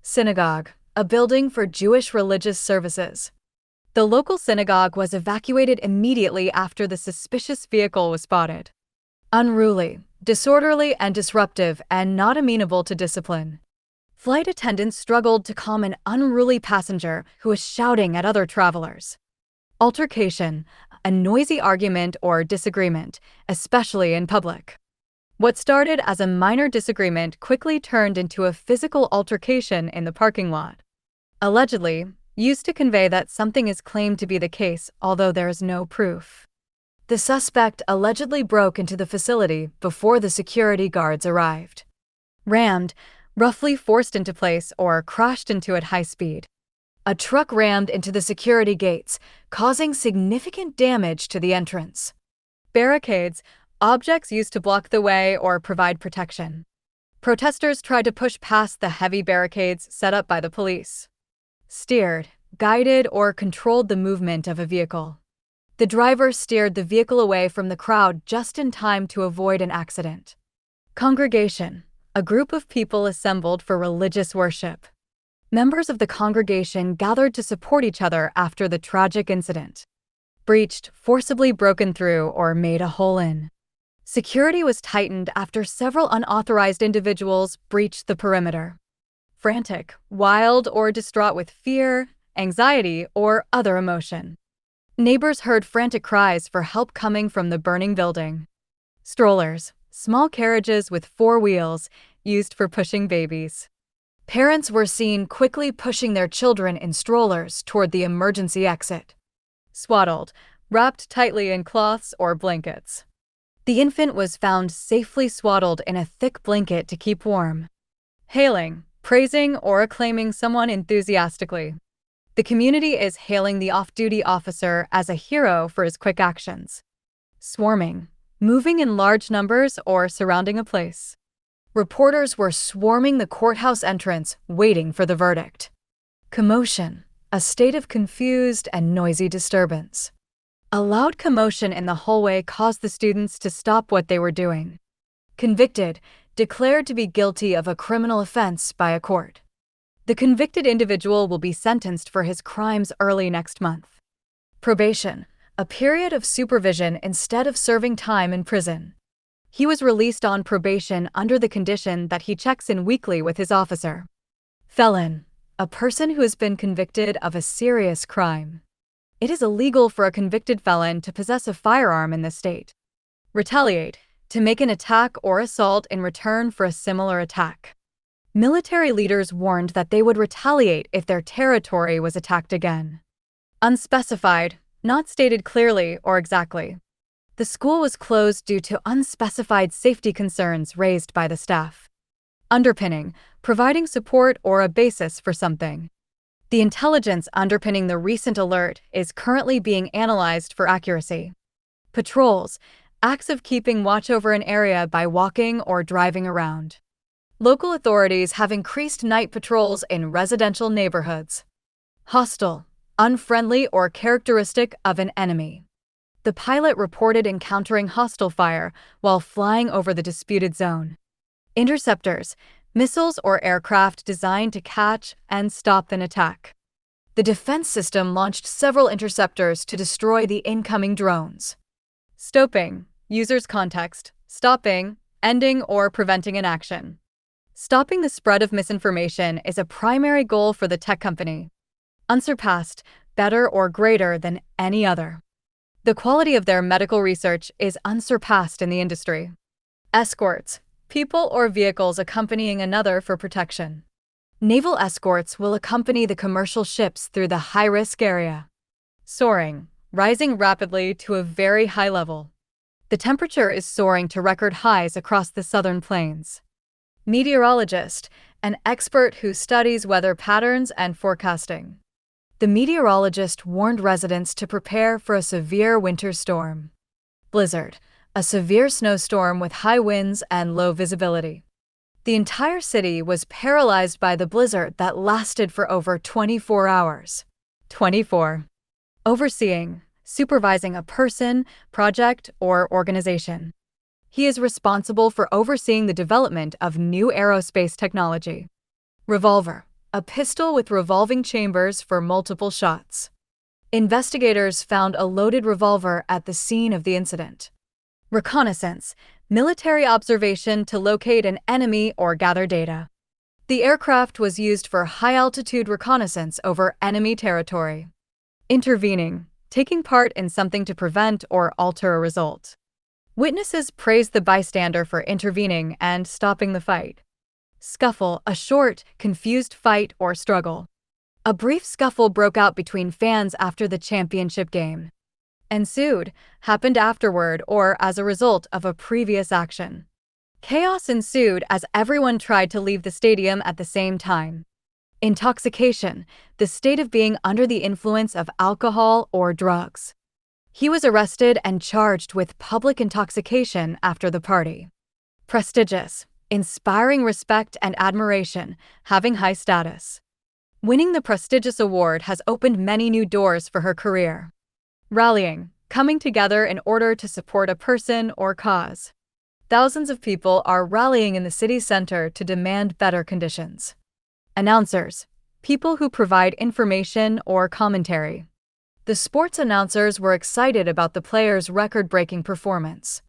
Synagogue, a building for Jewish religious services. The local synagogue was evacuated immediately after the suspicious vehicle was spotted. Unruly, disorderly, and disruptive, and not amenable to discipline. Flight attendants struggled to calm an unruly passenger who was shouting at other travelers. Altercation, a noisy argument or disagreement, especially in public. What started as a minor disagreement quickly turned into a physical altercation in the parking lot. Allegedly, used to convey that something is claimed to be the case, although there is no proof. The suspect allegedly broke into the facility before the security guards arrived. Rammed, roughly forced into place or crashed into at high speed. A truck rammed into the security gates, causing significant damage to the entrance. Barricades, objects used to block the way or provide protection. Protesters tried to push past the heavy barricades set up by the police. Steered, guided, or controlled the movement of a vehicle. The driver steered the vehicle away from the crowd just in time to avoid an accident. Congregation, a group of people assembled for religious worship. Members of the congregation gathered to support each other after the tragic incident. Breached, forcibly broken through, or made a hole in. Security was tightened after several unauthorized individuals breached the perimeter. Frantic, wild, or distraught with fear, anxiety, or other emotion. Neighbors heard frantic cries for help coming from the burning building. Strollers, small carriages with 4 wheels, used for pushing babies. Parents were seen quickly pushing their children in strollers toward the emergency exit. Swaddled, wrapped tightly in cloths or blankets. The infant was found safely swaddled in a thick blanket to keep warm. Hailing, praising, or acclaiming someone enthusiastically. The community is hailing the off-duty officer as a hero for his quick actions. Swarming, moving in large numbers or surrounding a place. Reporters were swarming the courthouse entrance, waiting for the verdict. Commotion, a state of confused and noisy disturbance. A loud commotion in the hallway caused the students to stop what they were doing. Convicted, declared to be guilty of a criminal offense by a court. The convicted individual will be sentenced for his crimes early next month. Probation, a period of supervision instead of serving time in prison. He was released on probation under the condition that he checks in weekly with his officer. Felon, a person who has been convicted of a serious crime. It is illegal for a convicted felon to possess a firearm in this state. Retaliate, to make an attack or assault in return for a similar attack. Military leaders warned that they would retaliate if their territory was attacked again. Unspecified, not stated clearly or exactly. The school was closed due to unspecified safety concerns raised by the staff. Underpinning, providing support or a basis for something. The intelligence underpinning the recent alert is currently being analyzed for accuracy. Patrols, acts of keeping watch over an area by walking or driving around. Local authorities have increased night patrols in residential neighborhoods. Hostile, unfriendly, or characteristic of an enemy. The pilot reported encountering hostile fire while flying over the disputed zone. Interceptors, missiles or aircraft designed to catch and stop an attack. The defense system launched several interceptors to destroy the incoming drones. Stopping, user's context, stopping, ending, or preventing an action. Stopping the spread of misinformation is a primary goal for the tech company. Unsurpassed, better or greater than any other. The quality of their medical research is unsurpassed in the industry. Escorts, people or vehicles accompanying another for protection. Naval escorts will accompany the commercial ships through the high-risk area. Soaring, rising rapidly to a very high level. The temperature is soaring to record highs across the southern plains. Meteorologist, an expert who studies weather patterns and forecasting. The meteorologist warned residents to prepare for a severe winter storm. Blizzard, a severe snowstorm with high winds and low visibility. The entire city was paralyzed by the blizzard that lasted for over 24 hours. 24. Overseeing, supervising a person, project, or organization. He is responsible for overseeing the development of new aerospace technology. Revolver, a pistol with revolving chambers for multiple shots. Investigators found a loaded revolver at the scene of the incident. Reconnaissance, military observation to locate an enemy or gather data. The aircraft was used for high-altitude reconnaissance over enemy territory. Intervening, taking part in something to prevent or alter a result. Witnesses praised the bystander for intervening and stopping the fight. Scuffle, a short, confused fight or struggle. A brief scuffle broke out between fans after the championship game. Ensued, happened afterward or as a result of a previous action. Chaos ensued as everyone tried to leave the stadium at the same time. Intoxication, the state of being under the influence of alcohol or drugs. He was arrested and charged with public intoxication after the party. Prestigious, inspiring respect and admiration, having high status. Winning the prestigious award has opened many new doors for her career. Rallying, coming together in order to support a person or cause. Thousands of people are rallying in the city center to demand better conditions. Announcers, people who provide information or commentary. The sports announcers were excited about the players' record-breaking performance.